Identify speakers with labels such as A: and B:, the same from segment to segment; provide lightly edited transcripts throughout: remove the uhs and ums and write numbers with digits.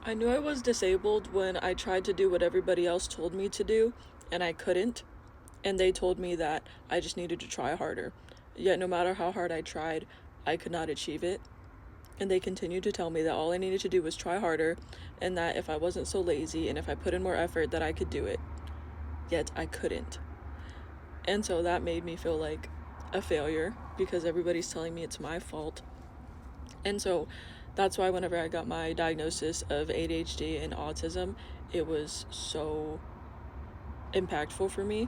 A: I knew I was disabled when I tried to do what everybody else told me to do, and I couldn't. And they told me that I just needed to try harder. Yet, no matter how hard I tried, I could not achieve it. And they continued to tell me that all I needed to do was try harder, and that if I wasn't so lazy and if I put in more effort, that I could do it. Yet, I couldn't. And so that made me feel like a failure because everybody's telling me it's my fault. And so that's why whenever I got my diagnosis of ADHD and autism, it was so impactful for me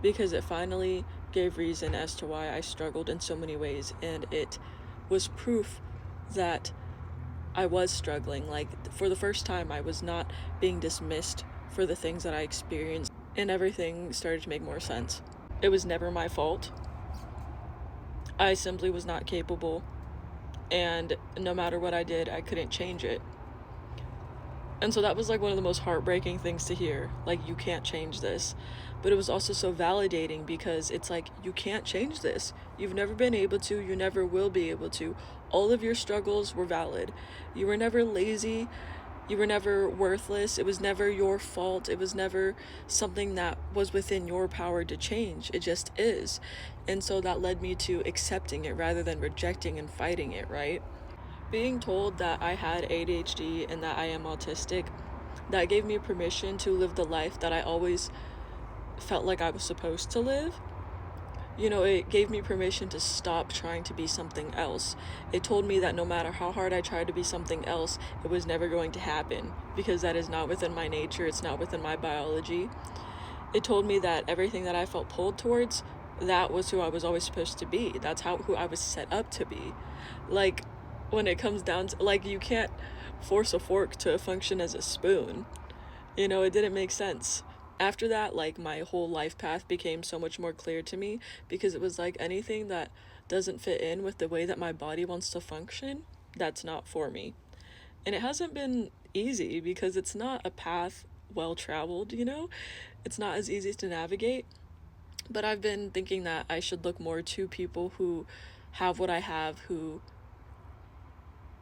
A: because it finally gave reason as to why I struggled in so many ways, and it was proof that I was struggling. Like, for the first time, I was not being dismissed for the things that I experienced, and everything started to make more sense. It was never my fault. I simply was not capable, and no matter what I did, I couldn't change it. And so that was like one of the most heartbreaking things to hear. Like, you can't change this. But it was also so validating because it's like, you can't change this. You've never been able to, you never will be able to. All of your struggles were valid. You were never lazy. You were never worthless. It was never your fault. It was never something that was within your power to change. It just is. And so that led me to accepting it rather than rejecting and fighting it, right? Being told that I had ADHD and that I am autistic, that gave me permission to live the life that I always felt like I was supposed to live. You know, it gave me permission to stop trying to be something else. It told me that no matter how hard I tried to be something else, it was never going to happen because that is not within my nature, it's not within my biology. It told me that everything that I felt pulled towards, that was who I was always supposed to be. That's who I was set up to be. Like, when it comes down to, like, you can't force a fork to function as a spoon. You know, it didn't make sense. After that, like, my whole life path became so much more clear to me because it was like anything that doesn't fit in with the way that my body wants to function, that's not for me. And it hasn't been easy because it's not a path well traveled, you know? It's not as easy to navigate. But I've been thinking that I should look more to people who have what I have, who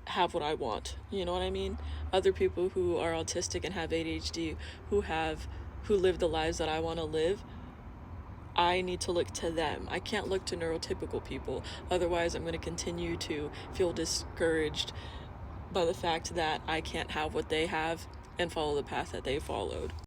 A: have what I want. You know what I mean? Other people who are autistic and have ADHD, who live the lives that I want to live. I need to look to them. I can't look to neurotypical people. Otherwise, I'm going to continue to feel discouraged by the fact that I can't have what they have and follow the path that they followed.